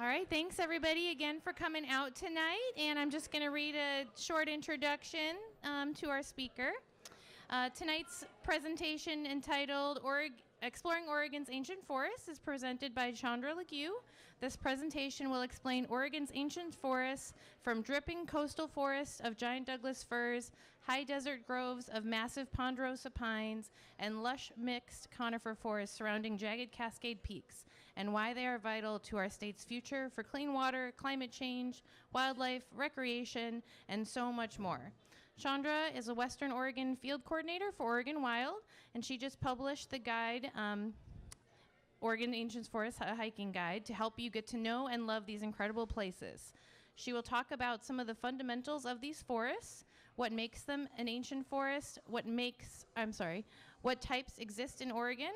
All right, thanks everybody again for coming out tonight. And I'm just going to read a short introduction to our speaker. Tonight's presentation entitled Exploring Oregon's Ancient Forests is presented by Chandra LeGue. This presentation will explain Oregon's ancient forests from dripping coastal forests of giant Douglas firs, high desert groves of massive ponderosa pines, and lush mixed conifer forests surrounding jagged Cascade Peaks, and why they are vital to our state's future for clean water, climate change, wildlife, recreation, and so much more. Chandra is a Western Oregon field coordinator for Oregon Wild, and she just published the guide, Oregon Ancient Forest Hiking Guide, to help you get to know and love these incredible places. She will talk about some of the fundamentals of these forests, what makes them an ancient forest, what types exist in Oregon,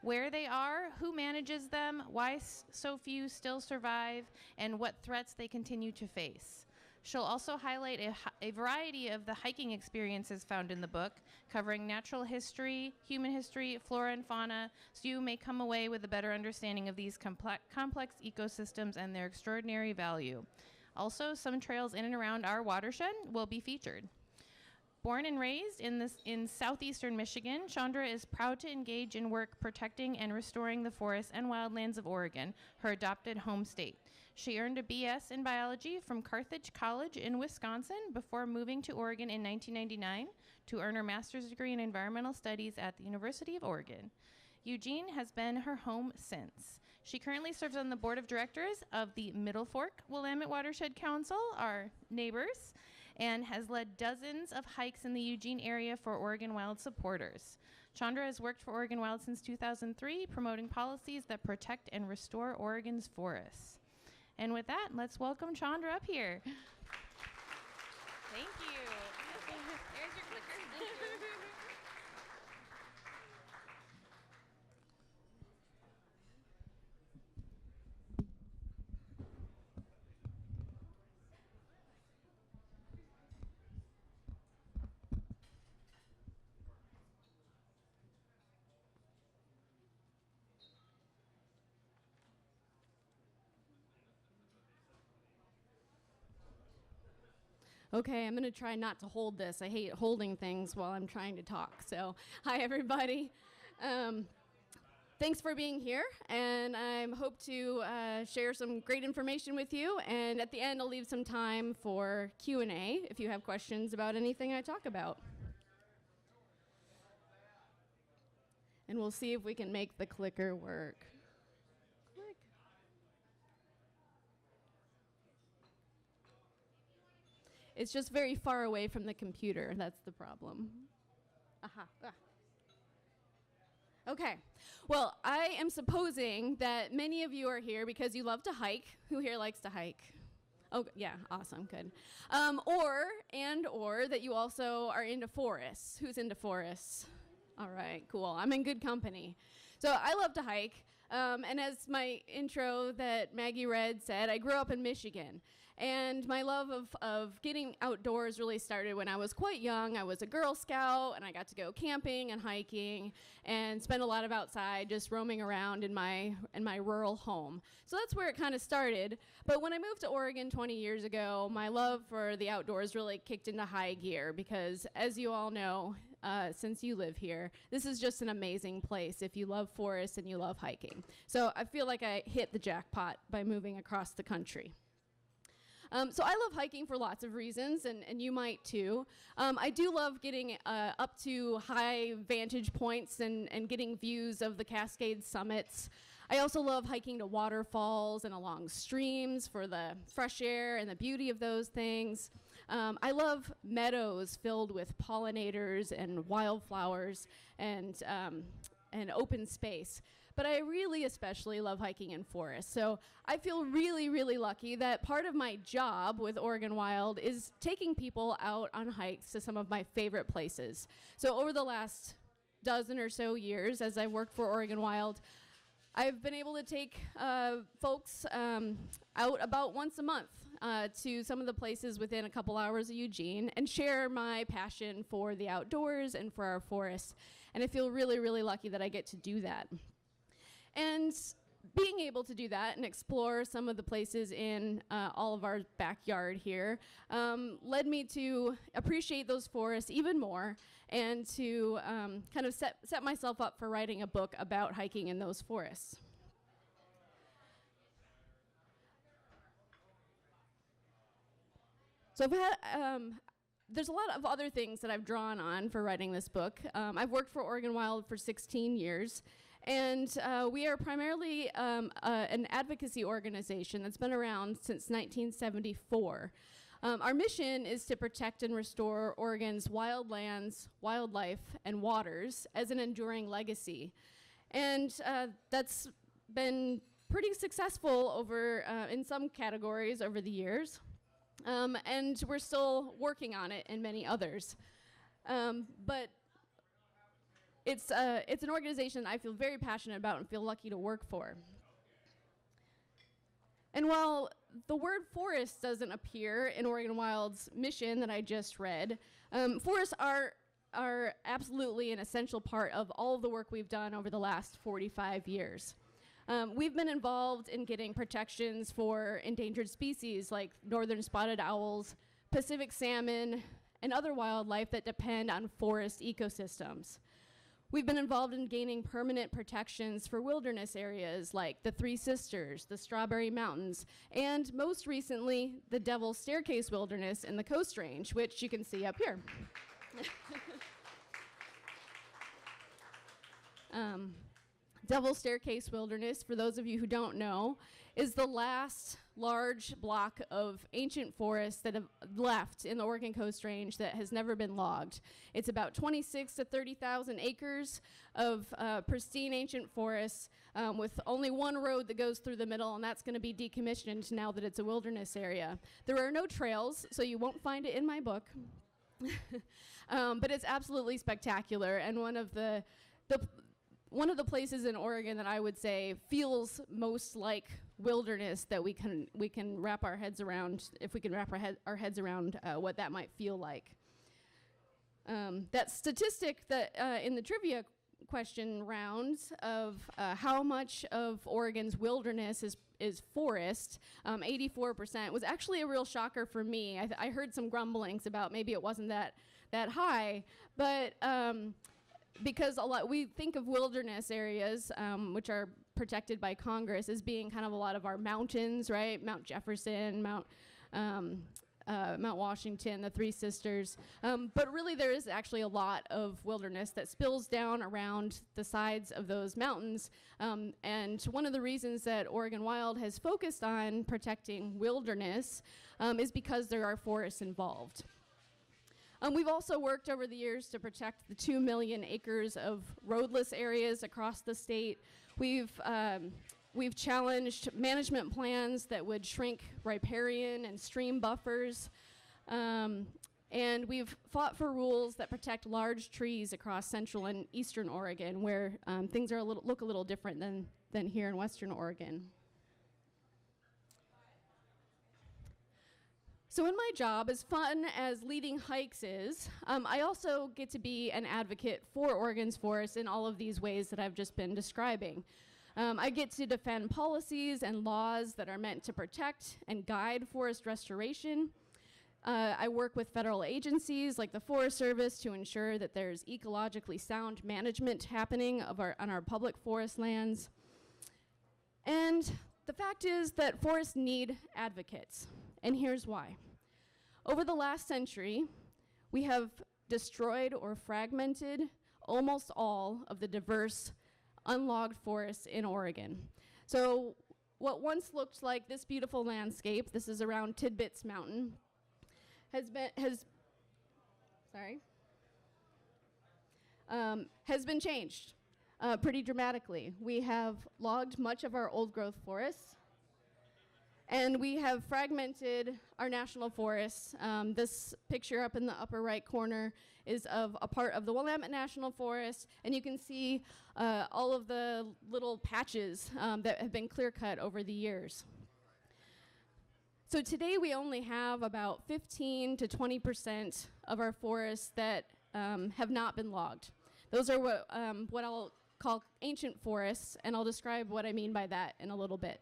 where they are, who manages them, why so few still survive, and what threats they continue to face. She'll also highlight a variety of the hiking experiences found in the book, covering natural history, human history, flora and fauna, so you may come away with a better understanding of these complex ecosystems and their extraordinary value. Also, some trails in and around our watershed will be featured. Born and raised in southeastern Michigan, Chandra is proud to engage in work protecting and restoring the forests and wildlands of Oregon, her adopted home state. She earned a BS in biology from Carthage College in Wisconsin before moving to Oregon in 1999 to earn her master's degree in environmental studies at the University of Oregon. Eugene has been her home since. She currently serves on the board of directors of the Middle Fork Willamette Watershed Council, our neighbors, and has led dozens of hikes in the Eugene area for Oregon Wild supporters. Chandra has worked for Oregon Wild since 2003, promoting policies that protect and restore Oregon's forests. And with that, let's welcome Chandra up here. Thank you. There's your clicker. Okay, I'm going to try not to hold this. I hate holding things while I'm trying to talk. So, hi, everybody. Thanks for being here, and I hope to share some great information with you. And at the end, I'll leave some time for Q&A if you have questions about anything I talk about. And we'll see if we can make the clicker work. Click. It's just very far away from the computer. That's the problem. Aha. Ah. Okay. Well, I am supposing that many of you are here because you love to hike. Who here likes to hike? Oh, yeah. Awesome. Good. Or that you also are into forests. Who's into forests? All right. Cool. I'm in good company. So I love to hike. And as my intro that Maggie read said, I grew up in Michigan. And my love of getting outdoors really started when I was quite young. I was a Girl Scout, and I got to go camping and hiking and spend a lot of outside just roaming around in my rural home. So that's where it kind of started. But when I moved to Oregon 20 years ago, my love for the outdoors really kicked into high gear because, as you all know, since you live here, this is just an amazing place if you love forests and you love hiking. So I feel like I hit the jackpot by moving across the country. So I love hiking for lots of reasons, and you might too. I do love getting up to high vantage points and getting views of the Cascade summits. I also love hiking to waterfalls and along streams for the fresh air and the beauty of those things. I love meadows filled with pollinators and wildflowers and open space. But I really especially love hiking in forests. So I feel really, really lucky that part of my job with Oregon Wild is taking people out on hikes to some of my favorite places. So over the last dozen or so years, as I've worked for Oregon Wild, I've been able to take folks out about once a month to some of the places within a couple hours of Eugene and share my passion for the outdoors and for our forests. And I feel really, really lucky that I get to do that. And being able to do that and explore some of the places in all of our backyard here led me to appreciate those forests even more and to kind of set myself up for writing a book about hiking in those forests. So I've had, there's a lot of other things that I've drawn on for writing this book. I've worked for Oregon Wild for 16 years. And we are primarily an advocacy organization that's been around since 1974. Our mission is to protect and restore Oregon's wildlands, wildlife, and waters as an enduring legacy. And that's been pretty successful over in some categories over the years. And we're still working on it in many others. But it's an organization I feel very passionate about and feel lucky to work for. And while the word forest doesn't appear in Oregon Wild's mission that I just read, forests are absolutely an essential part of all of the work we've done over the last 45 years. We've been involved in getting protections for endangered species like northern spotted owls, Pacific salmon, and other wildlife that depend on forest ecosystems. We've been involved in gaining permanent protections for wilderness areas like the Three Sisters, the Strawberry Mountains, and most recently, the Devil's Staircase Wilderness in the Coast Range, which you can see up here. Devil's Staircase Wilderness, for those of you who don't know, is the last large block of ancient forests that have left in the Oregon Coast Range that has never been logged. It's about 26 to 30,000 acres of pristine ancient forests with only one road that goes through the middle, and that's going to be decommissioned now that it's a wilderness area. There are no trails, so you won't find it in my book. But it's absolutely spectacular, and one of the places in Oregon that I would say feels most like wilderness that we can wrap our heads around, if we can wrap our heads around what that might feel like. That statistic that in the trivia question rounds of how much of Oregon's wilderness is forest, 84%, was actually a real shocker for me. I heard some grumblings about maybe it wasn't that high, but because we think of wilderness areas, which are protected by Congress, as being kind of a lot of our mountains, right? Mount Jefferson, Mount Washington, the Three Sisters. But really there is actually a lot of wilderness that spills down around the sides of those mountains. And one of the reasons that Oregon Wild has focused on protecting wilderness is because there are forests involved. We've also worked over the years to protect the 2 million acres of roadless areas across the state. We've challenged management plans that would shrink riparian and stream buffers. And we've fought for rules that protect large trees across central and eastern Oregon, where things are look a little different than here in western Oregon. So in my job, as fun as leading hikes is, I also get to be an advocate for Oregon's forests in all of these ways that I've just been describing. I get to defend policies and laws that are meant to protect and guide forest restoration. I work with federal agencies like the Forest Service to ensure that there's ecologically sound management happening on our public forest lands. And the fact is that forests need advocates. And here's why. Over the last century, we have destroyed or fragmented almost all of the diverse unlogged forests in Oregon. So what once looked like this beautiful landscape, this is around Tidbits Mountain, has been changed pretty dramatically. We have logged much of our old growth forests, and we have fragmented our national forests. This picture up in the upper right corner is of a part of the Willamette National Forest, and you can see all of the little patches that have been clear cut over the years. So today we only have about 15 to 20% of our forests that have not been logged. Those are what I'll call ancient forests, and I'll describe what I mean by that in a little bit.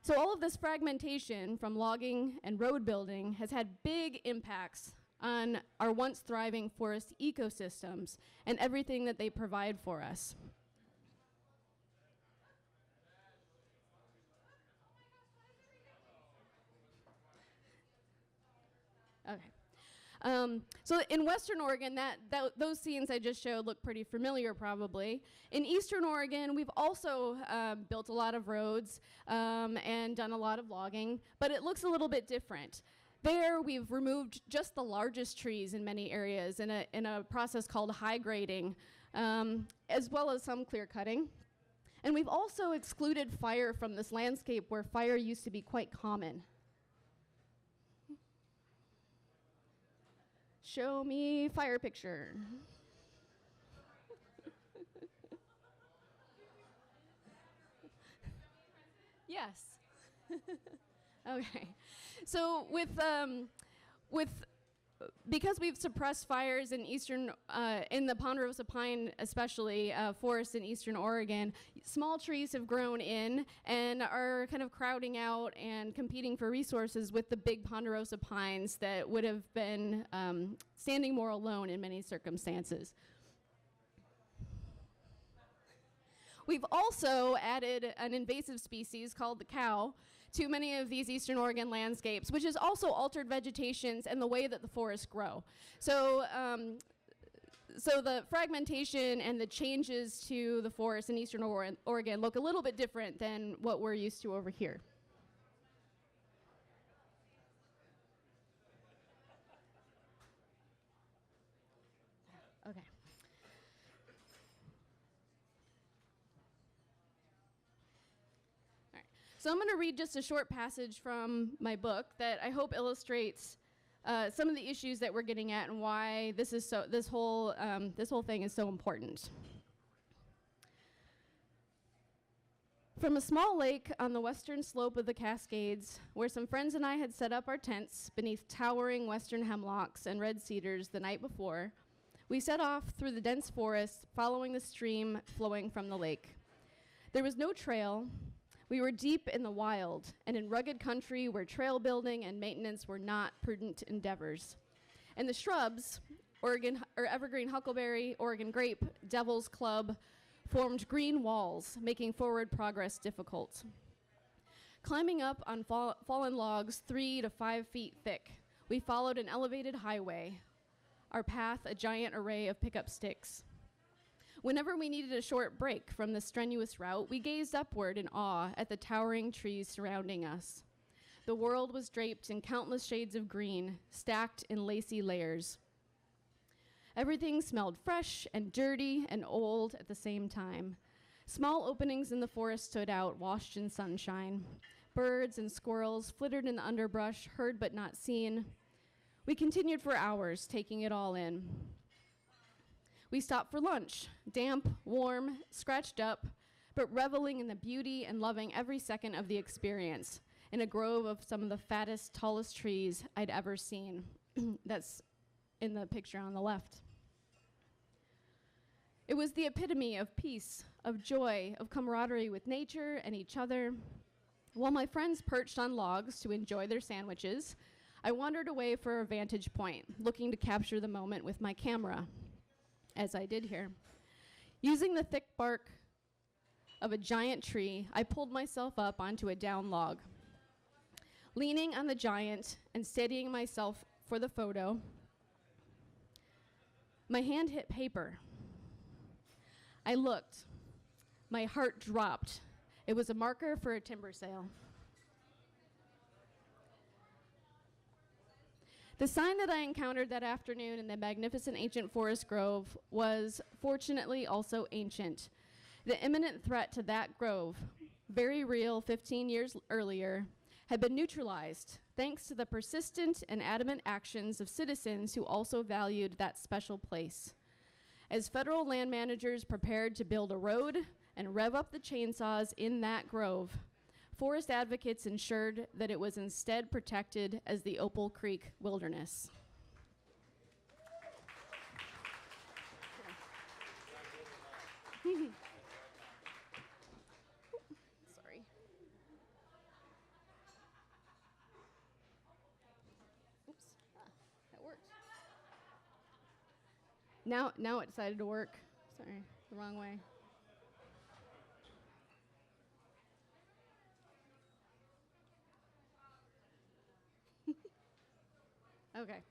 So all of this fragmentation from logging and road building has had big impacts on our once thriving forest ecosystems and everything that they provide for us. Okay. So in Western Oregon, those scenes I just showed look pretty familiar probably. In Eastern Oregon, we've also built a lot of roads and done a lot of logging, but it looks a little bit different. There, we've removed just the largest trees in many areas in a process called high grading, as well as some clear cutting. And we've also excluded fire from this landscape where fire used to be quite common. Show me fire picture. Yes. Okay. So because we've suppressed fires in in the ponderosa pine, especially forests in Eastern Oregon, small trees have grown in and are kind of crowding out and competing for resources with the big ponderosa pines that would have been standing more alone in many circumstances. We've also added an invasive species called the cow to many of these Eastern Oregon landscapes, which has also altered vegetations and the way that the forests grow. So the fragmentation and the changes to the forests in Eastern Oregon look a little bit different than what we're used to over here. Okay. So I'm going to read just a short passage from my book that I hope illustrates some of the issues that we're getting at and why this whole thing is so important. From a small lake on the western slope of the Cascades, where some friends and I had set up our tents beneath towering western hemlocks and red cedars the night before, we set off through the dense forest, following the stream flowing from the lake. There was no trail. We were deep in the wild and in rugged country where trail building and maintenance were not prudent endeavors. And the shrubs, evergreen huckleberry, Oregon grape, devil's club, formed green walls, making forward progress difficult. Climbing up on fallen logs 3 to 5 feet thick, we followed an elevated highway, our path a giant array of pickup sticks. Whenever we needed a short break from the strenuous route, we gazed upward in awe at the towering trees surrounding us. The world was draped in countless shades of green, stacked in lacy layers. Everything smelled fresh and dirty and old at the same time. Small openings in the forest stood out, washed in sunshine. Birds and squirrels flittered in the underbrush, heard but not seen. We continued for hours, taking it all in. We stopped for lunch, damp, warm, scratched up, but reveling in the beauty and loving every second of the experience in a grove of some of the fattest, tallest trees I'd ever seen. That's in the picture on the left. It was the epitome of peace, of joy, of camaraderie with nature and each other. While my friends perched on logs to enjoy their sandwiches, I wandered away for a vantage point, looking to capture the moment with my camera, as I did here. Using the thick bark of a giant tree, I pulled myself up onto a down log. Leaning on the giant and steadying myself for the photo, my hand hit paper. I looked. My heart dropped. It was a marker for a timber sale. The sign that I encountered that afternoon in the magnificent ancient forest grove was fortunately also ancient. The imminent threat to that grove, very real 15 years earlier, had been neutralized thanks to the persistent and adamant actions of citizens who also valued that special place. As federal land managers prepared to build a road and rev up the chainsaws in that grove, forest advocates ensured that it was instead protected as the Opal Creek Wilderness. Sorry. Oops. That worked. Now it decided to work. Sorry, the wrong way. Okay.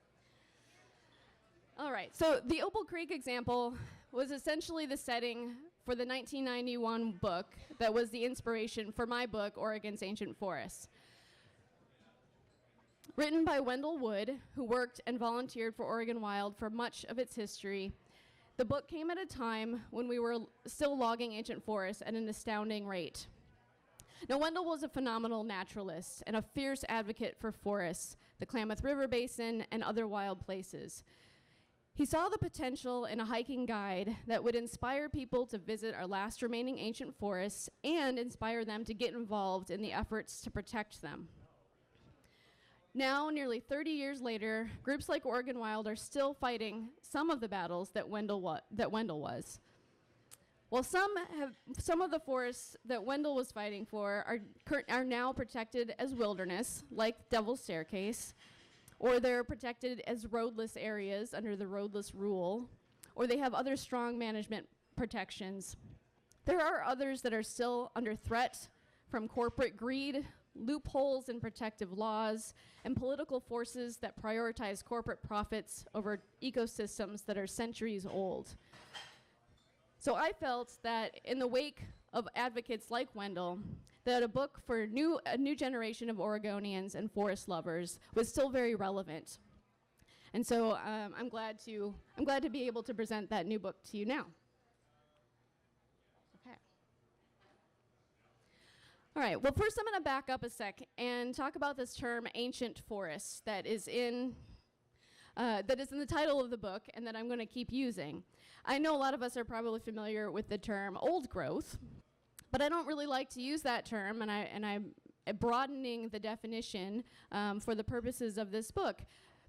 All right, so the Opal Creek example was essentially the setting for the 1991 book that was the inspiration for my book, Oregon's Ancient Forests. Written by Wendell Wood, who worked and volunteered for Oregon Wild for much of its history, the book came at a time when we were still logging ancient forests at an astounding rate. Now, Wendell was a phenomenal naturalist and a fierce advocate for forests, the Klamath River Basin, and other wild places. He saw the potential in a hiking guide that would inspire people to visit our last remaining ancient forests and inspire them to get involved in the efforts to protect them. Now, nearly 30 years later, groups like Oregon Wild are still fighting some of the battles that Wendell was. While some of the forests that Wendell was fighting for are now protected as wilderness, like Devil's Staircase, or they're protected as roadless areas under the roadless rule, or they have other strong management protections. There are others that are still under threat from corporate greed, loopholes in protective laws, and political forces that prioritize corporate profits over ecosystems that are centuries old. So I felt that in the wake of advocates like Wendell, that a book for a new generation of Oregonians and forest lovers was still very relevant. And so I'm glad to be able to present that new book to you now. Okay. All right, well, first I'm going to back up a sec and talk about this term ancient forest that is in the title of the book and that I'm going to keep using. I know a lot of us are probably familiar with the term old growth, but I don't really like to use that term, and I'm broadening the definition for the purposes of this book,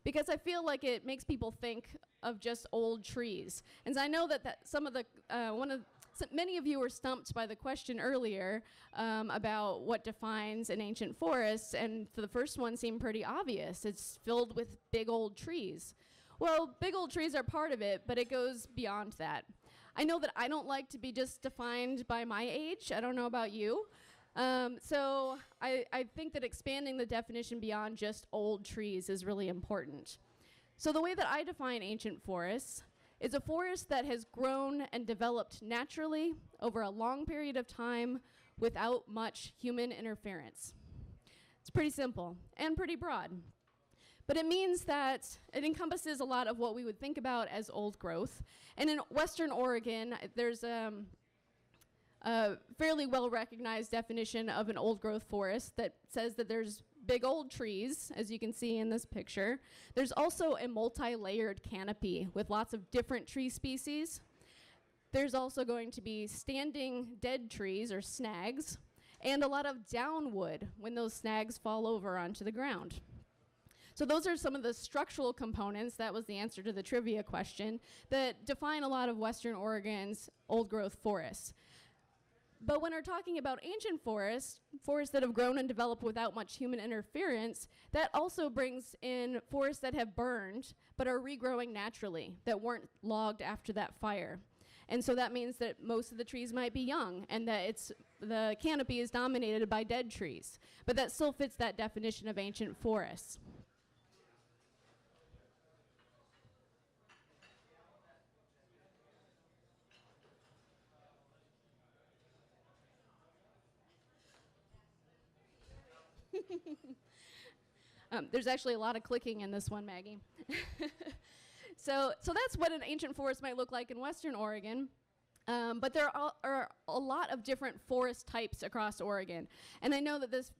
because I feel like it makes people think of just old trees. And so I know that many of you were stumped by the question earlier about what defines an ancient forest, and for the first one seemed pretty obvious. It's filled with big old trees. Well, big old trees are part of it, but it goes beyond that. I know that I don't like to be just defined by my age. I don't know about you. So I think that expanding the definition beyond just old trees is really important. So the way that I define ancient forests is a forest that has grown and developed naturally over a long period of time without much human interference. It's pretty simple and pretty broad. But it means that it encompasses a lot of what we would think about as old growth. And in Western Oregon, there's a fairly well-recognized definition of an old growth forest that says that there's big old trees, as you can see in this picture. There's also a multi-layered canopy with lots of different tree species. There's also going to be standing dead trees, or snags, and a lot of downwood when those snags fall over onto the ground. So those are some of the structural components, that was the answer to the trivia question, that define a lot of Western Oregon's old growth forests. But when we're talking about ancient forests that have grown and developed without much human interference, that also brings in forests that have burned but are regrowing naturally, that weren't logged after that fire. And so that means that most of the trees might be young and that the canopy is dominated by dead trees. But that still fits that definition of ancient forests. There's actually a lot of clicking in this one, Maggie. So that's what an ancient forest might look like in Western Oregon. But there are a lot of different forest types across Oregon. And I know that this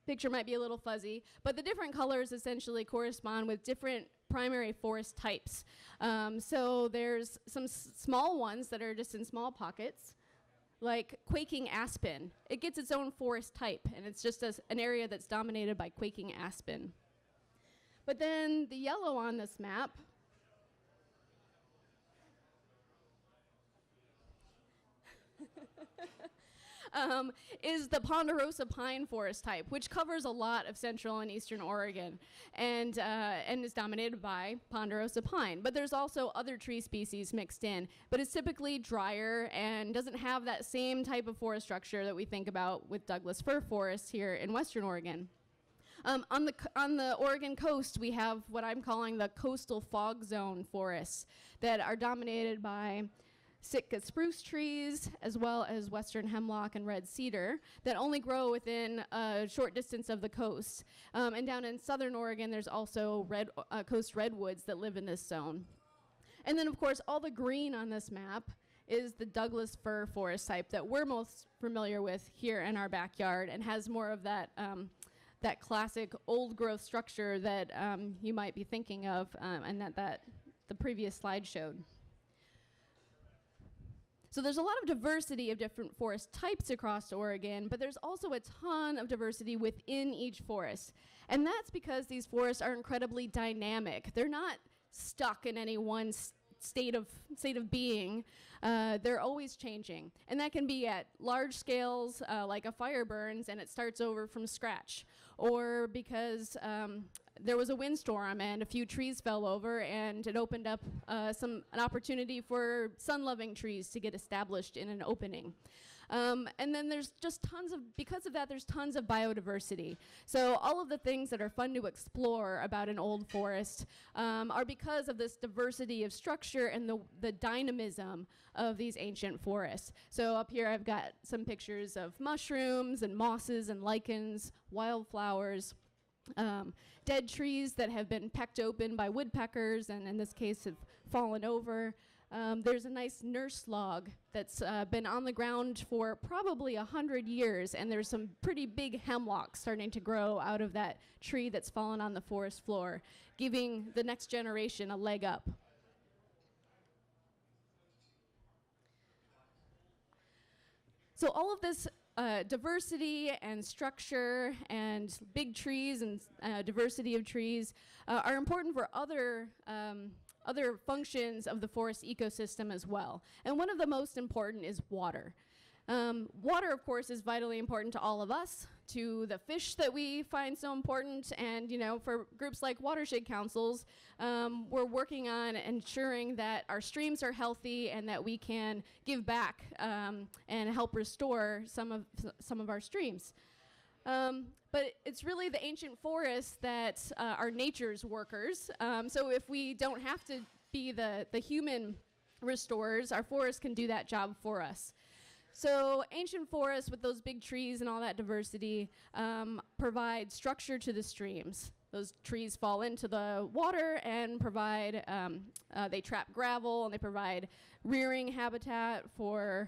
picture might be a little fuzzy, but the different colors essentially correspond with different primary forest types. So there's some small ones that are just in small pockets, like quaking aspen. It gets its own forest type, and it's just an area that's dominated by quaking aspen. But then the yellow on this map is the ponderosa pine forest type, which covers a lot of central and eastern Oregon, and is dominated by ponderosa pine. But there's also other tree species mixed in, but it's typically drier and doesn't have that same type of forest structure that we think about with Douglas fir forests here in western Oregon. On the Oregon coast, we have what I'm calling the coastal fog zone forests that are dominated by Sitka spruce trees, as well as western hemlock and red cedar that only grow within a short distance of the coast. And down in southern Oregon, there's also coast redwoods that live in this zone. And then, of course, all the green on this map is the Douglas fir forest type that we're most familiar with here in our backyard and has more of that that classic old growth structure that you might be thinking of and that the previous slide showed. So there's a lot of diversity of different forest types across Oregon, but there's also a ton of diversity within each forest. And that's because these forests are incredibly dynamic. They're not stuck in any one state of being. They're always changing. And that can be at large scales, like a fire burns and it starts over from scratch. Or because there was a windstorm and a few trees fell over and it opened up an opportunity for sun-loving trees to get established in an opening. And then there's just because of that, there's tons of biodiversity. So all of the things that are fun to explore about an old forest are because of this diversity of structure and the dynamism of these ancient forests. So up here I've got some pictures of mushrooms and mosses and lichens, wildflowers, dead trees that have been pecked open by woodpeckers and in this case have fallen over. There's a nice nurse log that's been on the ground for probably 100 years, and there's some pretty big hemlocks starting to grow out of that tree that's fallen on the forest floor, giving the next generation a leg up. So all of this diversity and structure and big trees and diversity of trees are important for other functions of the forest ecosystem as well. And one of the most important is water. Water, of course, is vitally important to all of us, to the fish that we find so important, and for groups like watershed councils, we're working on ensuring that our streams are healthy and that we can give back and help restore some of our streams. But it's really the ancient forests that are nature's workers. So if we don't have to be the human restorers, our forests can do that job for us. So ancient forests with those big trees and all that diversity provide structure to the streams. Those trees fall into the water and provide, they trap gravel and they provide rearing habitat for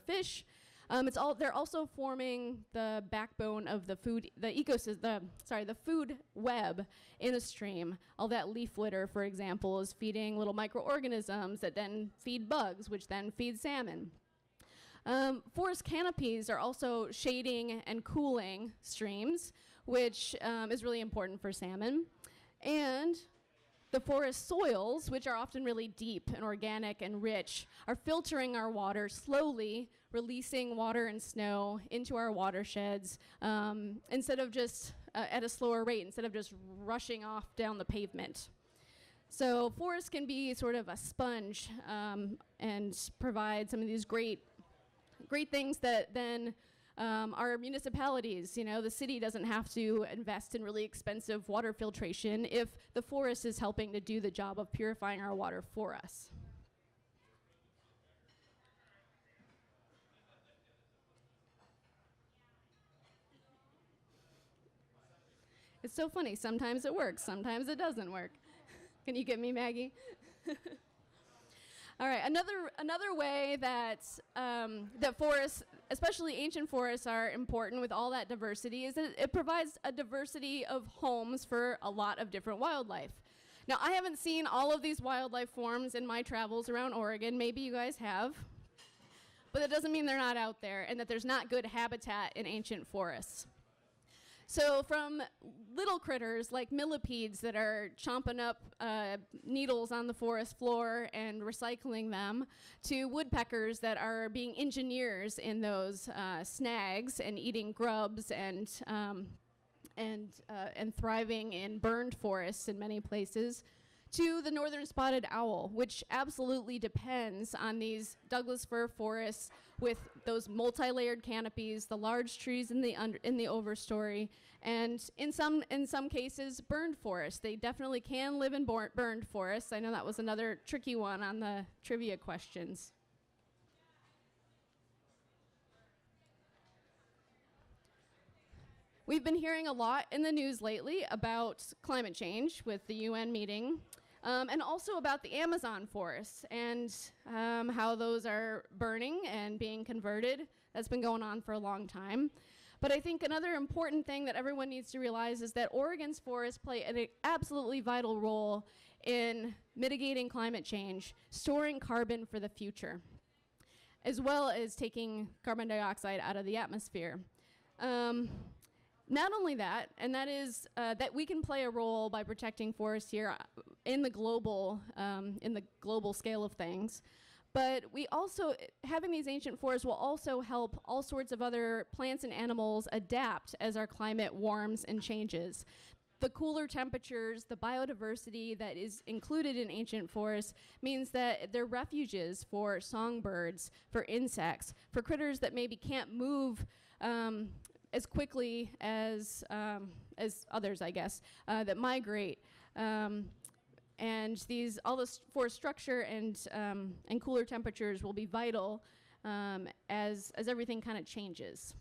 fish. They're also forming the backbone of the food web in a stream. All that leaf litter, for example, is feeding little microorganisms that then feed bugs, which then feed salmon. Forest canopies are also shading and cooling streams, which is really important for salmon. And the forest soils, which are often really deep and organic and rich, are filtering our water slowly, releasing water and snow into our watersheds instead of just at a slower rate, instead of just rushing off down the pavement. So forests can be sort of a sponge and provide some of these great things that then our municipalities, the city doesn't have to invest in really expensive water filtration if the forest is helping to do the job of purifying our water for us. It's so funny. Sometimes it works. Sometimes it doesn't work. Can you get me, Maggie? All right. Another way that that forests, especially ancient forests, are important with all that diversity is that it provides a diversity of homes for a lot of different wildlife. Now, I haven't seen all of these wildlife forms in my travels around Oregon. Maybe you guys have. But that doesn't mean they're not out there and that there's not good habitat in ancient forests. So from little critters like millipedes that are chomping up needles on the forest floor and recycling them, to woodpeckers that are being engineers in those snags and eating grubs and thriving in burned forests in many places, to the northern spotted owl, which absolutely depends on these Douglas fir forests with those multi-layered canopies, the large trees in the overstory, and in some cases burned forests. They definitely can live in burned forests. I know that was another tricky one on the trivia questions. We've been hearing a lot in the news lately about climate change with the UN meeting, and also about the Amazon forests and how those are burning and being converted. That's been going on for a long time. But I think another important thing that everyone needs to realize is that Oregon's forests play an absolutely vital role in mitigating climate change, storing carbon for the future, as well as taking carbon dioxide out of the atmosphere. Not only that, and that is that we can play a role by protecting forests here in the global scale of things, but we also, having these ancient forests will also help all sorts of other plants and animals adapt as our climate warms and changes. The cooler temperatures, the biodiversity that is included in ancient forests means that they're refuges for songbirds, for insects, for critters that maybe can't move as quickly as others, I guess, that migrate. And all this forest structure and cooler temperatures will be vital as everything kind of changes.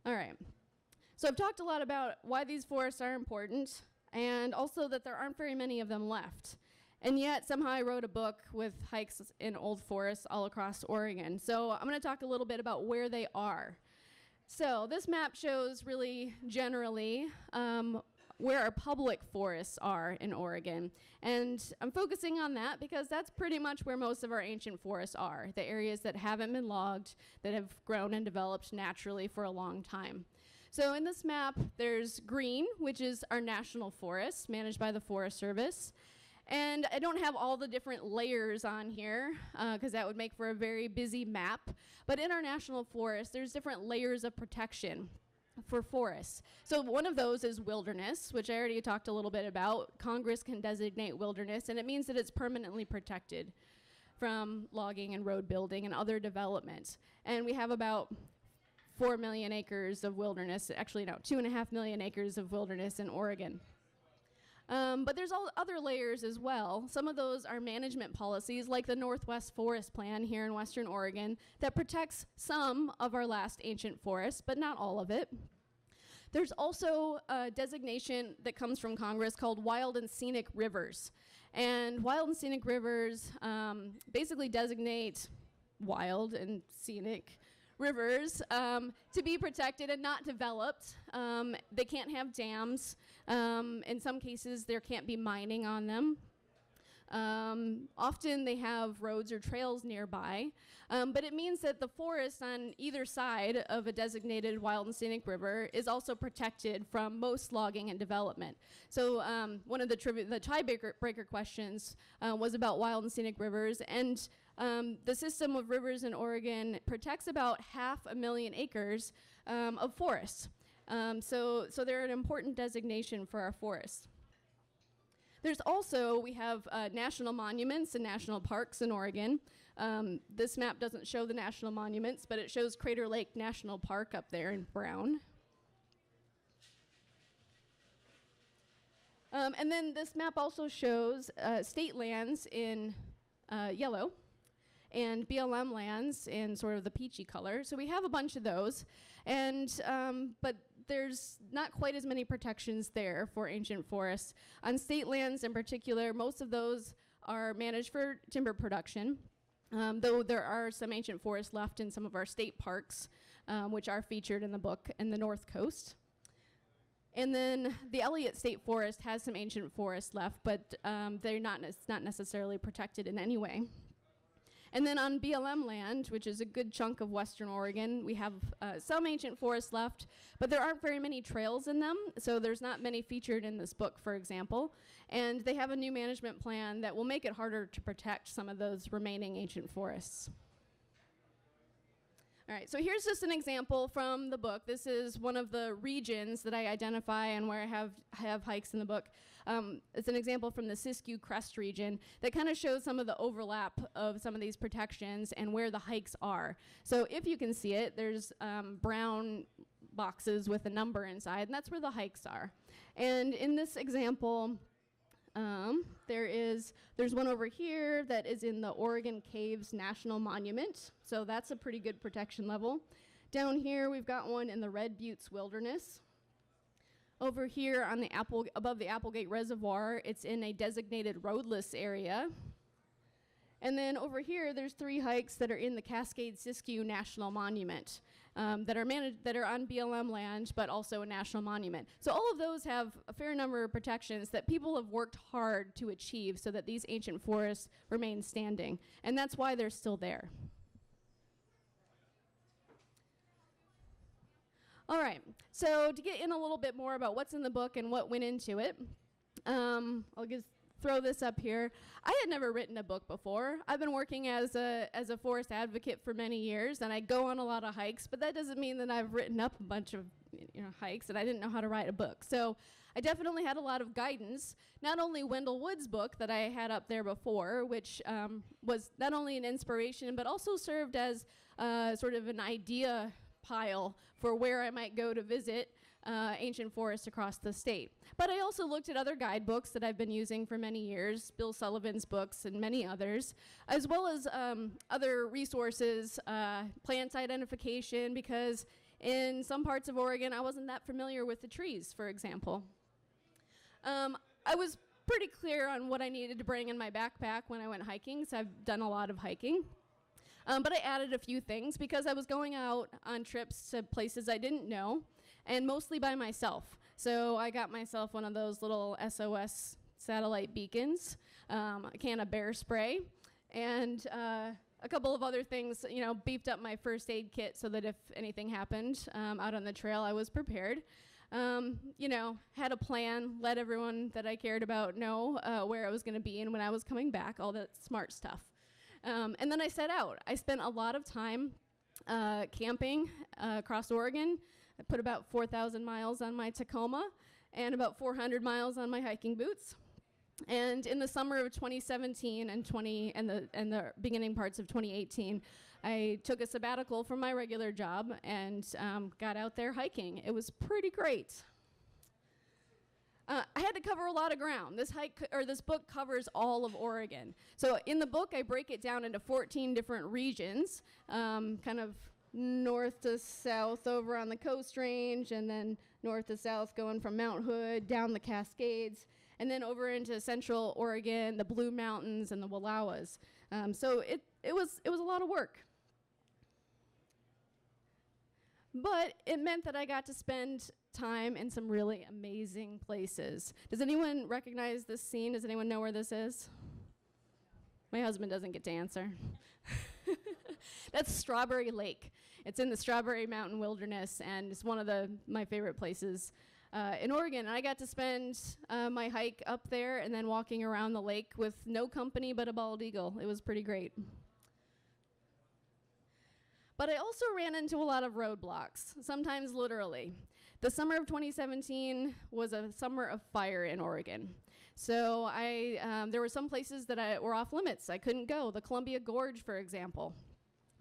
All right. So I've talked a lot about why these forests are important, and also that there aren't very many of them left. And yet, somehow I wrote a book with hikes in old forests all across Oregon. So I'm going to talk a little bit about where they are. So this map shows really generally where our public forests are in Oregon. And I'm focusing on that because that's pretty much where most of our ancient forests are, the areas that haven't been logged, that have grown and developed naturally for a long time. So in this map, there's green, which is our national forest managed by the Forest Service. And I don't have all the different layers on here because that would make for a very busy map. But in our national forest, there's different layers of protection for forests. So one of those is wilderness, which I already talked a little bit about. Congress can designate wilderness, and it means that it's permanently protected from logging and road building and other development. And we have about 4 million acres of wilderness, actually no, 2.5 million acres of wilderness in Oregon. But there's all other layers as well. Some of those are management policies, like the Northwest Forest Plan here in Western Oregon, that protects some of our last ancient forests, but not all of it. There's also a designation that comes from Congress called Wild and Scenic Rivers. And wild and scenic rivers basically designate wild and scenic rivers to be protected and not developed. They can't have dams. In some cases, there can't be mining on them. Often they have roads or trails nearby, but it means that the forest on either side of a designated wild and scenic river is also protected from most logging and development. So one of the tiebreaker questions was about wild and scenic rivers, and the system of rivers in Oregon protects about 500,000 acres of forests. So they're an important designation for our forests. There's also, we have national monuments and national parks in Oregon. This map doesn't show the national monuments, but it shows Crater Lake National Park up there in brown. And then this map also shows state lands in yellow and BLM lands in sort of the peachy color. So we have a bunch of those, and but there's not quite as many protections there for ancient forests. On state lands in particular, most of those are managed for timber production, though there are some ancient forests left in some of our state parks, which are featured in the book in the North Coast. And then the Elliott State Forest has some ancient forests left, but it's not necessarily protected in any way. And then on BLM land, which is a good chunk of Western Oregon, we have some ancient forests left, but there aren't very many trails in them, so there's not many featured in this book, for example. And they have a new management plan that will make it harder to protect some of those remaining ancient forests. All right, so here's just an example from the book. This is one of the regions that I identify and where I have hikes in the book. It's an example from the Siskiyou Crest region that kind of shows some of the overlap of some of these protections and where the hikes are. So if you can see it, there's brown boxes with a number inside, and that's where the hikes are. And in this example, there's one over here that is in the Oregon Caves National Monument, so that's a pretty good protection level. Down here, we've got one in the Red Buttes Wilderness. Over here on the above the Applegate Reservoir, it's in a designated roadless area. And then over here, there's 3 hikes that are in the Cascade-Siskiyou National Monument that are on BLM land, but also a national monument. So all of those have a fair number of protections that people have worked hard to achieve so that these ancient forests remain standing. And that's why they're still there. All right, so to get in a little bit more about what's in the book and what went into it, I'll just throw this up here. I had never written a book before. I've been working as a forest advocate for many years, and I go on a lot of hikes, but that doesn't mean that I've written up a bunch of hikes, and I didn't know how to write a book. So I definitely had a lot of guidance. Not only Wendell Wood's book that I had up there before, which was not only an inspiration, but also served as sort of an idea pile for where I might go to visit ancient forests across the state. But I also looked at other guidebooks that I've been using for many years, Bill Sullivan's books and many others, as well as other resources, plants identification, because in some parts of Oregon, I wasn't that familiar with the trees, for example. I was pretty clear on what I needed to bring in my backpack when I went hiking, so I've done a lot of hiking. But I added a few things because I was going out on trips to places I didn't know, and mostly by myself. So I got myself one of those little SOS satellite beacons, a can of bear spray, and a couple of other things, beefed up my first aid kit so that if anything happened out on the trail, I was prepared. Had a plan, let everyone that I cared about know where I was going to be and when I was coming back, all that smart stuff. And then I set out. I spent a lot of time camping across Oregon. I put about 4,000 miles on my Tacoma and about 400 miles on my hiking boots. And in the summer of 2017 and the beginning parts of 2018, I took a sabbatical from my regular job and got out there hiking. It was pretty great. I had to cover a lot of ground. This book covers all of Oregon. So in the book, I break it down into 14 different regions, kind of north to south over on the Coast Range, and then north to south going from Mount Hood down the Cascades, and then over into central Oregon, the Blue Mountains, and the Wallowas. So it was a lot of work. But it meant that I got to spend time in some really amazing places. Does anyone recognize this scene? Does anyone know where this is? My husband doesn't get to answer. That's Strawberry Lake. It's in the Strawberry Mountain Wilderness, and it's one of my favorite places in Oregon. And I got to spend my hike up there and then walking around the lake with no company but a bald eagle. It was pretty great. But I also ran into a lot of roadblocks, sometimes literally. The summer of 2017 was a summer of fire in Oregon. So there were some places that were off limits. I couldn't go. The Columbia Gorge, for example,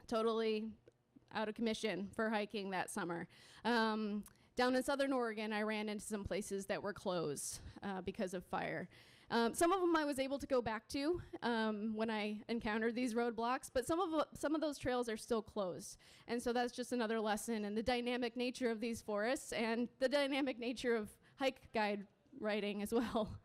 totally out of commission for hiking that summer. Down in southern Oregon, I ran into some places that were closed because of fire. Some of them I was able to go back to when I encountered these roadblocks, but some of those trails are still closed. And so that's just another lesson in the dynamic nature of these forests and the dynamic nature of hike guide writing as well.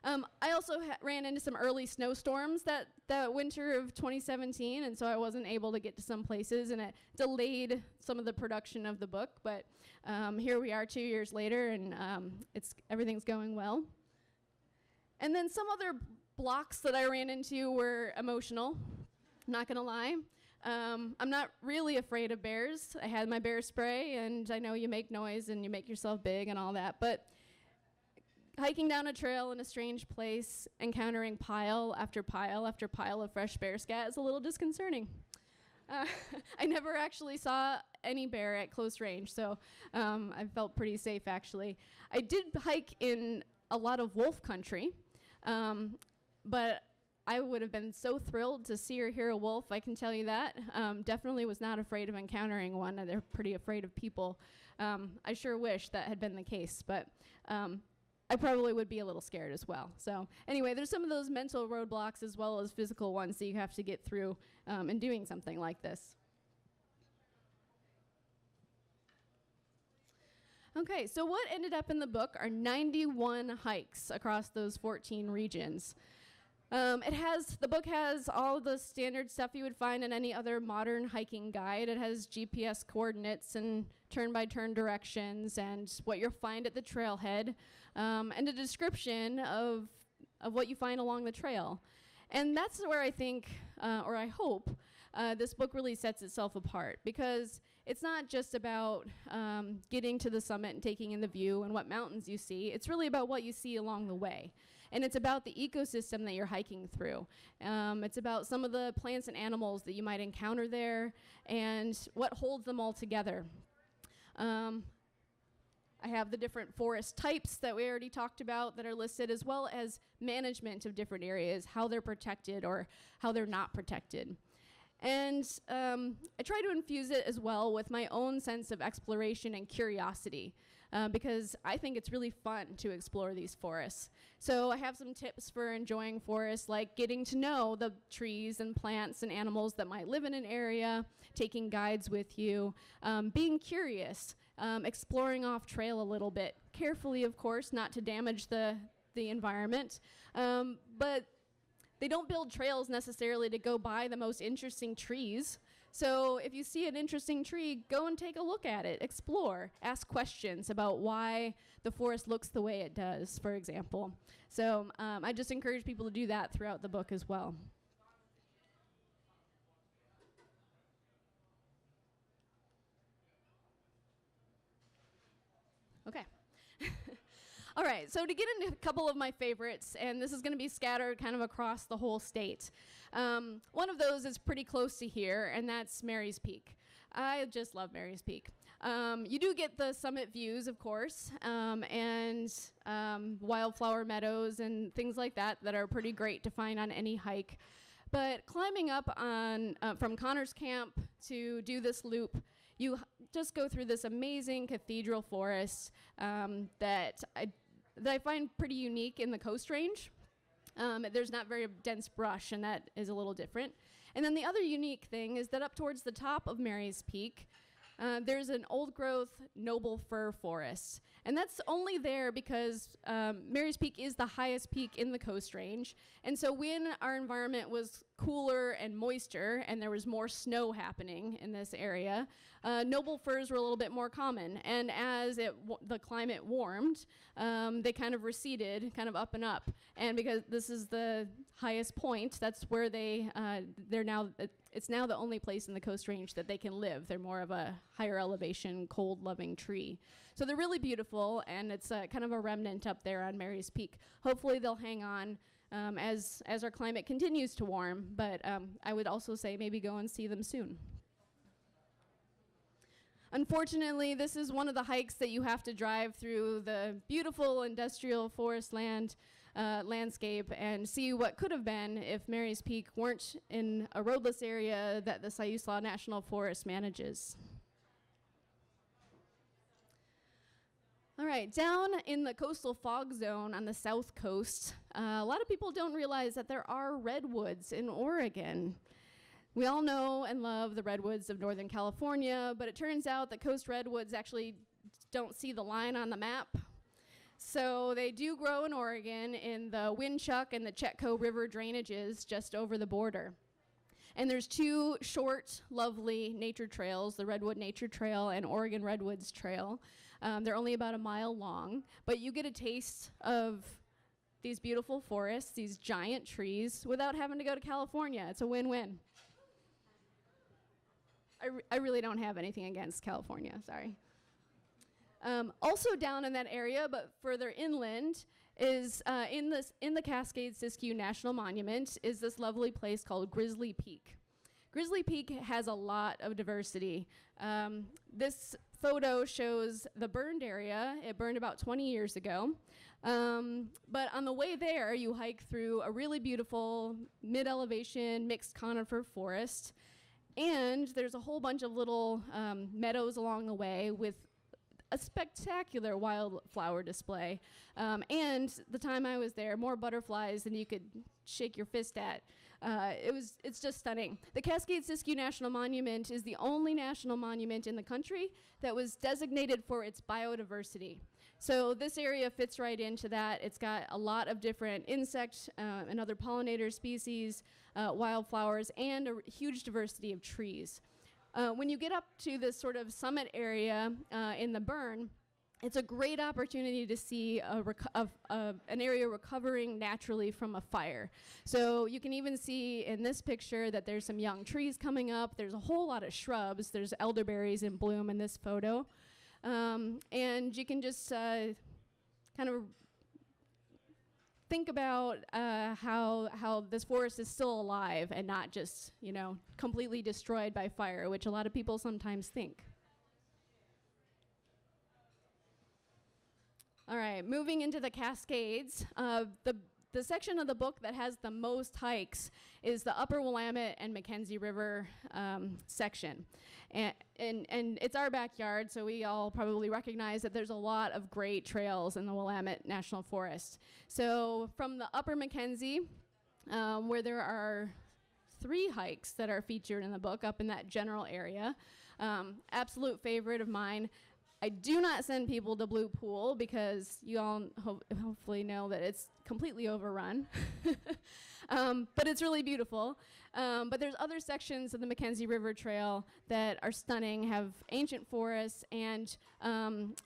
I also ran into some early snowstorms that winter of 2017, and so I wasn't able to get to some places, and it delayed some of the production of the book, but here we are 2 years later, and everything's going well. And then some other blocks that I ran into were emotional, not gonna lie. I'm not really afraid of bears. I had my bear spray, and I know you make noise and you make yourself big and all that, but hiking down a trail in a strange place, encountering pile after pile after pile of fresh bear scat is a little disconcerting. I never actually saw any bear at close range, so I felt pretty safe, actually. I did hike in a lot of wolf country, but I would have been so thrilled to see or hear a wolf, I can tell you that. Definitely was not afraid of encountering one. They're pretty afraid of people. I sure wish that had been the case, but I probably would be a little scared as well. So anyway, there's some of those mental roadblocks as well as physical ones that you have to get through in doing something like this. Okay, so what ended up in the book are 91 hikes across those 14 regions. The book has all the standard stuff you would find in any other modern hiking guide. It has GPS coordinates and turn-by-turn directions and what you'll find at the trailhead, and a description of what you find along the trail. And that's where I think, or I hope, this book really sets itself apart, because it's not just about getting to the summit and taking in the view and what mountains you see. It's really about what you see along the way. And it's about the ecosystem that you're hiking through. It's about some of the plants and animals that you might encounter there and what holds them all together. I have the different forest types that we already talked about that are listed, as well as management of different areas, how they're protected or how they're not protected. And I try to infuse it as well with my own sense of exploration and curiosity, because I think it's really fun to explore these forests. So I have some tips for enjoying forests, like getting to know the trees and plants and animals that might live in an area, taking guides with you, being curious, exploring off trail a little bit, carefully, of course, not to damage the environment, but they don't build trails necessarily to go by the most interesting trees. So if you see an interesting tree, go and take a look at it, explore, ask questions about why the forest looks the way it does, for example. So I just encourage people to do that throughout the book as well. Okay. All right, so to get into a couple of my favorites, and this is going to be scattered kind of across the whole state. One of those is pretty close to here, and that's Mary's Peak. I just love Mary's Peak. You do get the summit views, of course, and wildflower meadows and things like that that are pretty great to find on any hike. But climbing up on from Connors Camp to do this loop, you just go through this amazing cathedral forest that I find pretty unique in the Coast Range. There's not very dense brush, and that is a little different. And then the other unique thing is that up towards the top of Mary's Peak, there's an old-growth noble fir forest. And that's only there because Mary's Peak is the highest peak in the Coast Range. And so when our environment was cooler and moister and there was more snow happening in this area, noble firs were a little bit more common. And as the climate warmed, they kind of receded, kind of up and up. And because this is the highest point, that's where it's now the only place in the Coast Range that they can live. They're more of a higher elevation, cold-loving tree. So they're really beautiful, and it's kind of a remnant up there on Mary's Peak. Hopefully they'll hang on as our climate continues to warm, but I would also say maybe go and see them soon. Unfortunately, this is one of the hikes that you have to drive through the beautiful industrial forest landscape and see what could have been if Mary's Peak weren't in a roadless area that the Siuslaw National Forest manages. All right, down in the coastal fog zone on the south coast, a lot of people don't realize that there are redwoods in Oregon. We all know and love the redwoods of Northern California, but it turns out that coast redwoods actually don't see the line on the map. So they do grow in Oregon in the Winchuck and the Chetco River drainages just over the border. And there's two short, lovely nature trails, the Redwood Nature Trail and Oregon Redwoods Trail. They're only about a mile long, but you get a taste of these beautiful forests, these giant trees, without having to go to California. It's a win-win. I really don't have anything against California, sorry. Also down in that area, but further inland, is in the Cascade-Siskiyou National Monument is this lovely place called Grizzly Peak. Grizzly Peak has a lot of diversity. This photo shows the burned area. It burned about 20 years ago. But on the way there, you hike through a really beautiful mid-elevation mixed conifer forest. And there's a whole bunch of little meadows along the way with a spectacular wildflower display. And the time I was there, more butterflies than you could shake your fist at. It's just stunning. The Cascade-Siskiyou National Monument is the only national monument in the country that was designated for its biodiversity. So this area fits right into that. It's got a lot of different insect and other pollinator species, wildflowers, and a huge diversity of trees. When you get up to this sort of summit area in the burn, it's a great opportunity to see an area recovering naturally from a fire. So you can even see in this picture that there's some young trees coming up. There's a whole lot of shrubs. There's elderberries in bloom in this photo. And you can just kind of think about how this forest is still alive and not just, completely destroyed by fire, which a lot of people sometimes think. All right, moving into the Cascades, the section of the book that has the most hikes is the Upper Willamette and Mackenzie River section. And it's our backyard, so we all probably recognize that there's a lot of great trails in the Willamette National Forest. So from the Upper Mackenzie, where there are 3 hikes that are featured in the book up in that general area, absolute favorite of mine. I do not send people to Blue Pool because you all hopefully know that it's completely overrun. But it's really beautiful. But there's other sections of the Mackenzie River Trail that are stunning, have ancient forests, and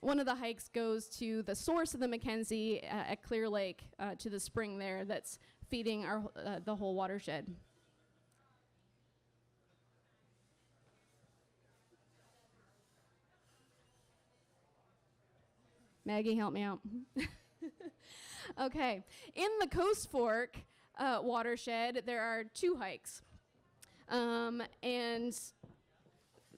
one of the hikes goes to the source of the Mackenzie at Clear Lake, to the spring there that's feeding the whole watershed. Maggie, help me out. Okay, in the Coast Fork watershed, there are 2 hikes, and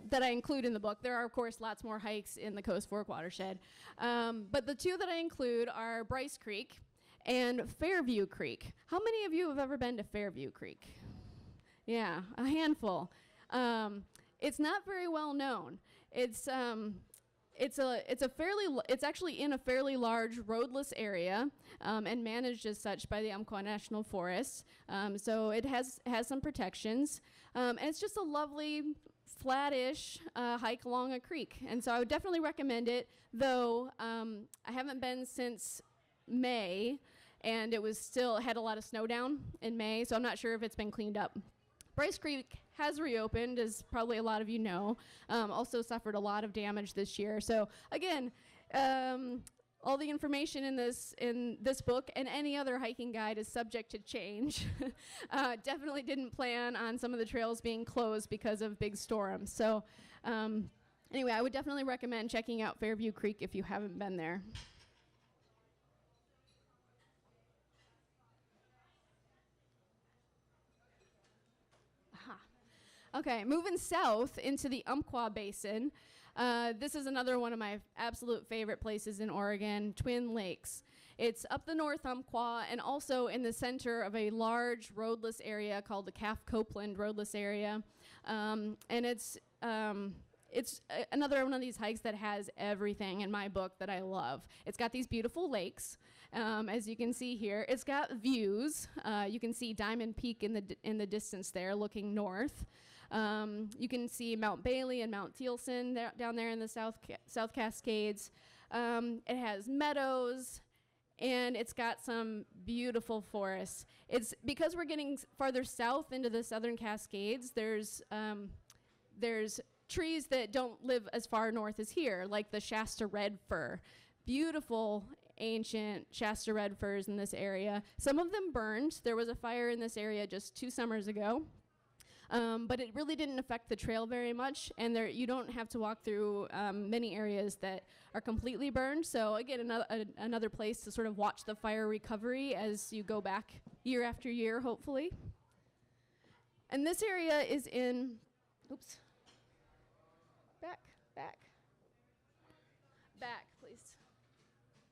that I include in the book. There are, of course, lots more hikes in the Coast Fork watershed, but the 2 that I include are Bryce Creek and Fairview Creek. How many of you have ever been to Fairview Creek? Yeah, a handful. It's not very well known. It's actually in a fairly large roadless area and managed as such by the Umpqua National Forest. So it has some protections. And it's just a lovely, flattish hike along a creek. And so I would definitely recommend it, though I haven't been since May, and it had a lot of snow down in May, so I'm not sure if it's been cleaned up. Bryce Creek has reopened, as probably a lot of you know. Also suffered a lot of damage this year. So again, all the information in this book and any other hiking guide is subject to change. Definitely didn't plan on some of the trails being closed because of big storms. So anyway, I would definitely recommend checking out Fairview Creek if you haven't been there. Okay, moving south into the Umpqua Basin. This is another one of my absolute favorite places in Oregon, Twin Lakes. It's up the North Umpqua and also in the center of a large roadless area called the Calf Copeland Roadless Area. And it's another one of these hikes that has everything in my book that I love. It's got these beautiful lakes, as you can see here. It's got views. You can see Diamond Peak in the distance there looking north. You can see Mount Bailey and Mount Thielsen down there in the South Cascades. It has meadows, and it's got some beautiful forests. It's because we're getting farther south into the Southern Cascades, there's trees that don't live as far north as here, like the Shasta red fir. Beautiful ancient Shasta red firs in this area. Some of them burned. There was a fire in this area just 2 summers ago. But it really didn't affect the trail very much, and you don't have to walk through many areas that are completely burned. So again, another place to sort of watch the fire recovery as you go back year after year, hopefully. And this area is in, oops, back, please.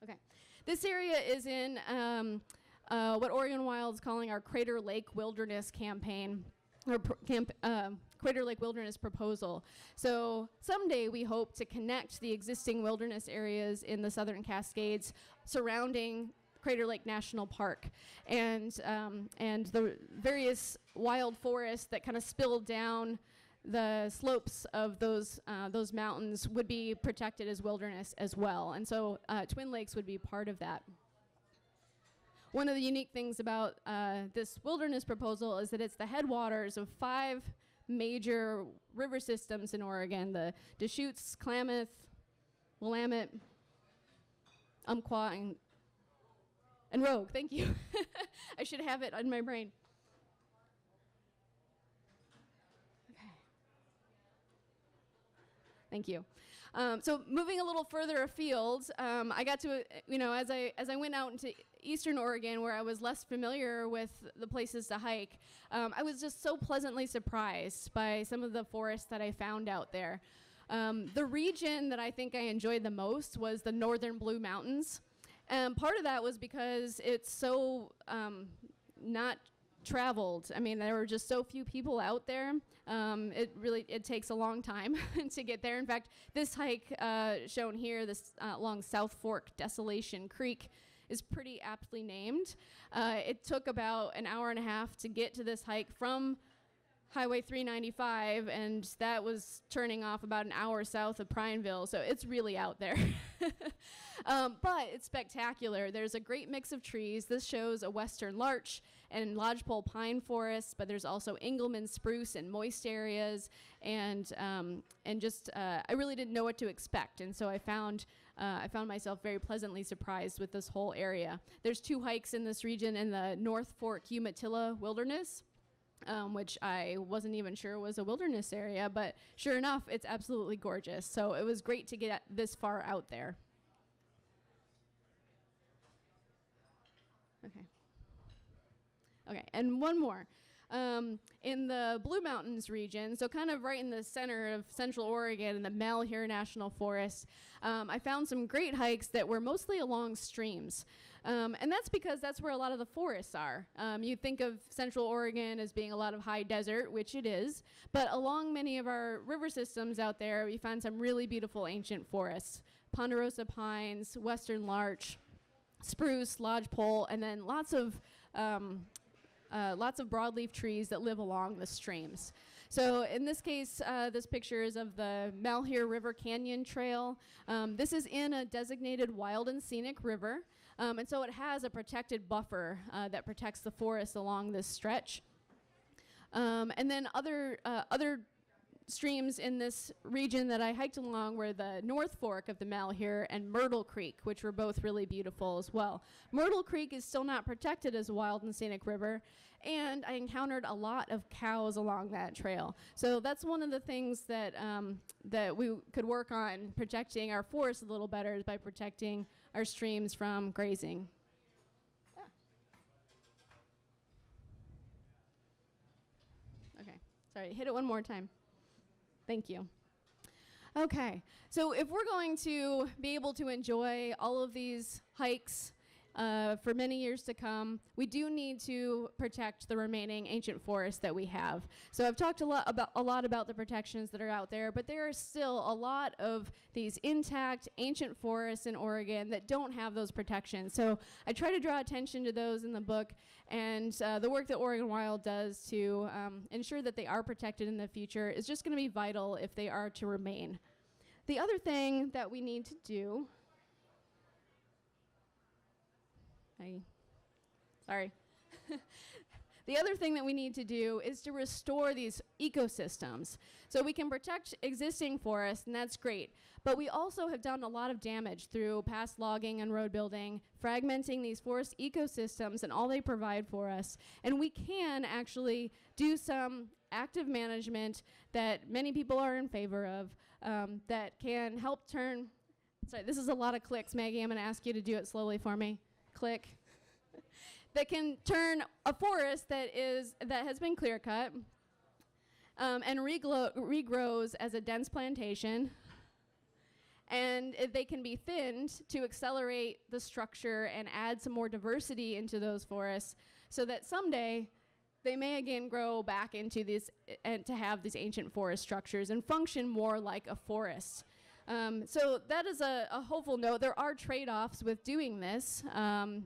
Okay. This area is in what Oregon Wild's calling our Crater Lake Wilderness campaign. Or Crater Lake Wilderness proposal. So someday we hope to connect the existing wilderness areas in the Southern Cascades surrounding Crater Lake National Park, and the various wild forests that kind of spill down the slopes of those mountains would be protected as wilderness as well. And so Twin Lakes would be part of that. One of the unique things about this wilderness proposal is that it's the headwaters of 5 major river systems in Oregon: the Deschutes, Klamath, Willamette, Umpqua, and Rogue. Thank you. I should have it in my brain. Okay. Thank you. So moving a little further afield, I got to, as I went out into Eastern Oregon, where I was less familiar with the places to hike, I was just so pleasantly surprised by some of the forests that I found out there. The region that I think I enjoyed the most was the Northern Blue Mountains. Part of that was because it's so not traveled. I mean, there were just so few people out there. It takes a long time to get there. In fact, this hike shown here, this along South Fork Desolation Creek, is pretty aptly named. It took about an hour and a half to get to this hike from Highway 395, and that was turning off about an hour south of Prineville, so it's really out there. But it's spectacular. There's a great mix of trees. This shows a western larch and lodgepole pine forests, but there's also Engelmann spruce and moist areas, and I really didn't know what to expect, and so I found myself very pleasantly surprised with this whole area. There's 2 hikes in this region in the North Fork Umatilla Wilderness, which I wasn't even sure was a wilderness area, but sure enough, it's absolutely gorgeous. So it was great to get this far out there. Okay, and one more. In the Blue Mountains region, so kind of right in the center of Central Oregon in the Malheur National Forest, I found some great hikes that were mostly along streams. And that's because that's where a lot of the forests are. You think of Central Oregon as being a lot of high desert, which it is, but along many of our river systems out there, we find some really beautiful ancient forests: ponderosa pines, western larch, spruce, lodgepole, and then lots of broadleaf trees that live along the streams. So in this case, this picture is of the Malheur River Canyon Trail. This is in a designated wild and scenic river, and so it has a protected buffer that protects the forest along this stretch. And then other streams in this region that I hiked along were the North Fork of the Malheur and Myrtle Creek, which were both really beautiful as well. Myrtle Creek is still not protected as a wild and scenic river, and I encountered a lot of cows along that trail. So that's one of the things that that we could work on, protecting our forests a little better, is by protecting our streams from grazing. Okay, sorry, hit it one more time. Thank you. Okay, so if we're going to be able to enjoy all of these hikes for many years to come, we do need to protect the remaining ancient forests that we have. So I've talked a lot about the protections that are out there, but there are still a lot of these intact ancient forests in Oregon that don't have those protections. So I try to draw attention to those in the book, and the work that Oregon Wild does to ensure that they are protected in the future is just going to be vital if they are to remain. The other thing that we need to do, The other thing that we need to do is to restore these ecosystems. So we can protect existing forests, and that's great. But we also have done a lot of damage through past logging and road building, fragmenting these forest ecosystems and all they provide for us. And we can actually do some active management that many people are in favor of, that can help turn, sorry, this is a lot of clicks, Maggie, I'm gonna ask you to do it slowly for me. Click. That can turn a forest that has been clear cut and regrows as a dense plantation, and they can be thinned to accelerate the structure and add some more diversity into those forests, so that someday they may again grow back into these and to have these ancient forest structures and function more like a forest. So that is a hopeful note. There are trade-offs with doing this.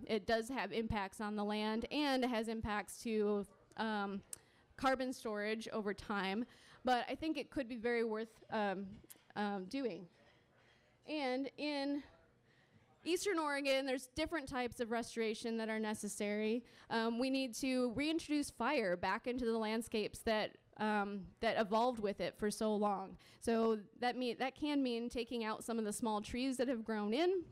It does have impacts on the land, and it has impacts to carbon storage over time. But I think it could be very worth doing. And in Eastern Oregon, there's different types of restoration that are necessary. We need to reintroduce fire back into the landscapes that evolved with it for so long. So that can mean taking out some of the small trees that have grown in,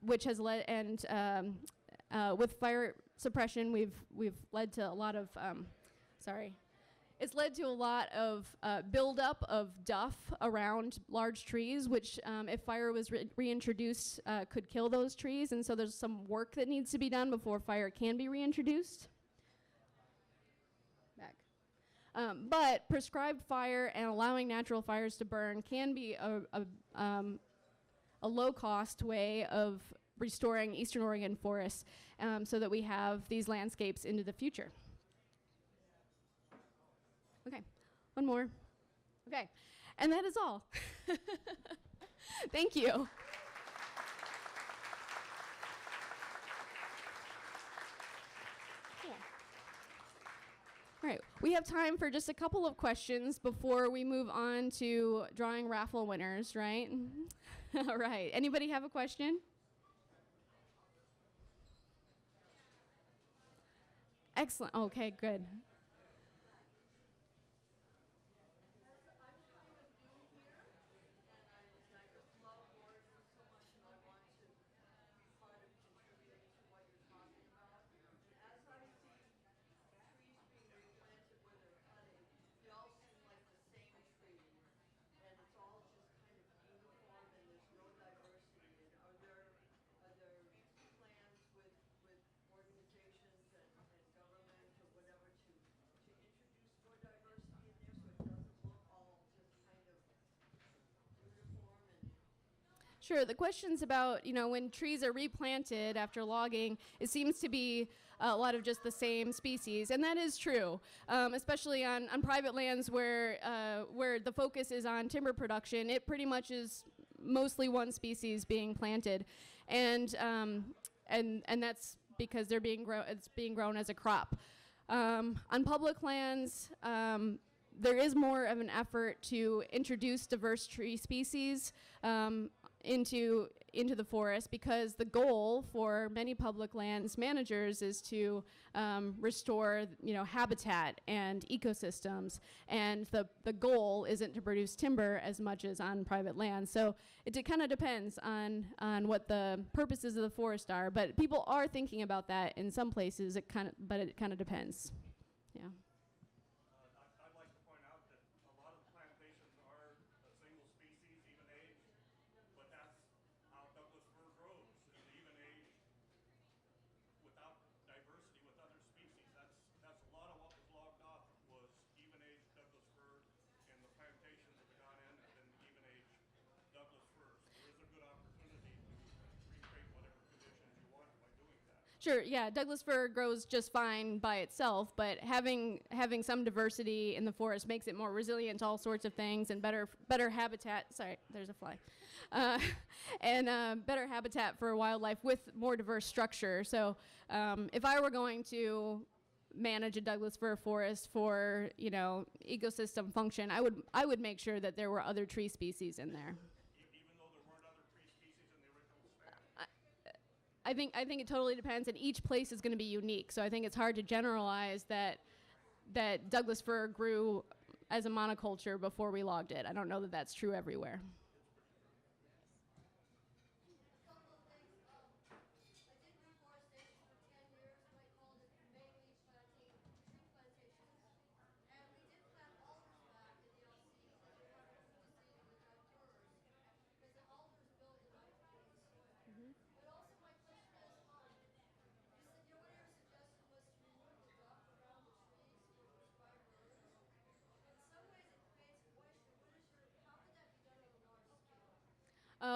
which has led, and with fire suppression, we've led to a lot of, it's led to a lot of buildup of duff around large trees, which if fire was reintroduced, could kill those trees. And so there's some work that needs to be done before fire can be reintroduced. But prescribed fire and allowing natural fires to burn can be a low-cost way of restoring Eastern Oregon forests, so that we have these landscapes into the future. Okay, one more. Okay, and that is all. Thank you. All right, we have time for just a couple of questions before we move on to drawing raffle winners, right? All right, anybody have a question? Excellent, okay, good. Sure, the question's about, when trees are replanted after logging, it seems to be a lot of just the same species, and that is true, especially on private lands where the focus is on timber production. It pretty much is mostly one species being planted, and that's because it's being grown as a crop. On public lands, there is more of an effort to introduce diverse tree species into the forest, because the goal for many public lands managers is to restore habitat and ecosystems, and the goal isn't to produce timber as much as on private land. So it kind of depends on what the purposes of the forest are, but people are thinking about that in some places. It kind of depends. Yeah. I'd like to point out that a lot of plantations are a single species, even age, but that's how Douglas fir grows, is even age without diversity with other species. That's a lot of what was logged off was even age Douglas fir, and the plantations that have gone in have been even age Douglas fir. So there is a good opportunity to recreate whatever conditions you want by doing that. Sure, yeah, Douglas fir grows just fine by itself, but having some diversity in the forest makes it more resilient to all sorts of things, and better habitat. Sorry, there's a fly. And better habitat for wildlife with more diverse structure. So if I were going to manage a Douglas fir forest for ecosystem function, I would make sure that there were other tree species in there. Even though there weren't other tree species in the original stand? I think it totally depends, and each place is going to be unique. So I think it's hard to generalize that Douglas fir grew as a monoculture before we logged it. I don't know that that's true everywhere.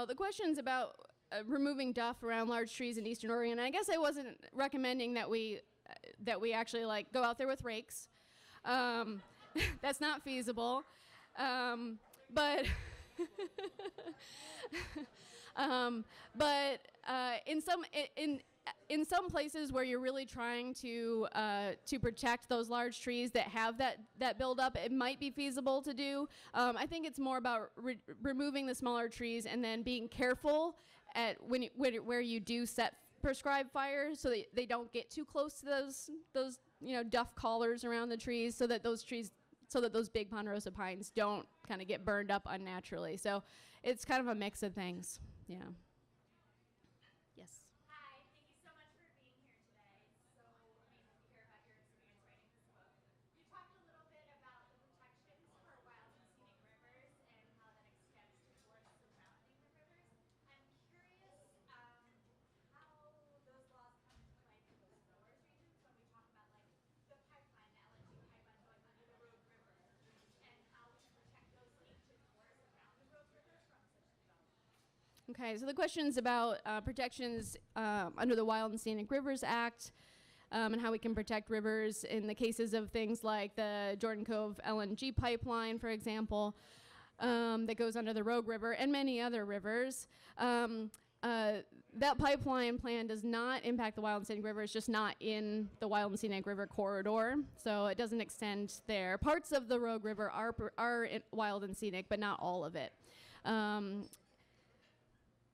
The question's about removing duff around large trees in Eastern Oregon. And I guess I wasn't recommending that we actually like go out there with rakes. That's not feasible. But in some places where you're really trying to protect those large trees that have that buildup, it might be feasible to do. I think it's more about removing the smaller trees and then being careful at where you do set prescribed fires, so that they don't get too close to those duff collars around the trees, so that those big ponderosa pines don't kind of get burned up unnaturally. So it's kind of a mix of things. Yeah. Yes. Hi, thank you so much for being here today. It's so amazing to hear about your experience writing this book. You talked a little bit about the protections for wild and scenic rivers and how that extends to forests surrounding the rivers. I'm curious how those laws come into play for those forest regions when we talk about like the pipeline, the LNG pipeline going under the Rogue River, and how we protect those ancient forests around the Rogue River from such development. Okay, so the question's about protections under the Wild and Scenic Rivers Act, and how we can protect rivers in the cases of things like the Jordan Cove LNG pipeline, for example, that goes under the Rogue River and many other rivers. That pipeline plan does not impact the Wild and Scenic River. It's just not in the Wild and Scenic River corridor, so it doesn't extend there. Parts of the Rogue River are wild and scenic, but not all of it.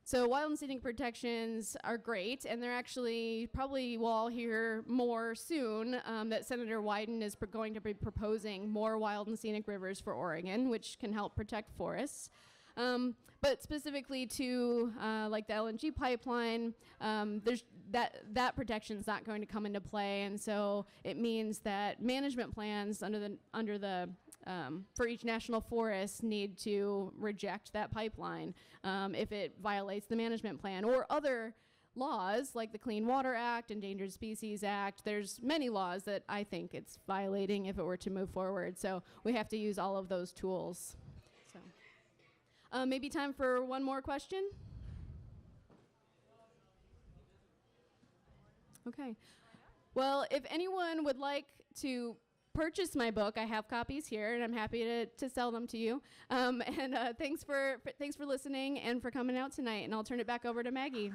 So wild and scenic protections are great, and they're actually, probably we'll all hear more soon, that Senator Wyden is going to be proposing more wild and scenic rivers for Oregon, which can help protect forests. But specifically to like the LNG pipeline, there's that protection's not going to come into play, and so it means that management plans for each national forest need to reject that pipeline if it violates the management plan or other laws like the Clean Water Act, Endangered Species Act. There's many laws that I think it's violating if it were to move forward. So we have to use all of those tools. So maybe time for one more question. Okay. Well, if anyone would like to purchase my book, I have copies here, and I'm happy to sell them to you. Thanks for listening and for coming out tonight. And I'll turn it back over to Maggie.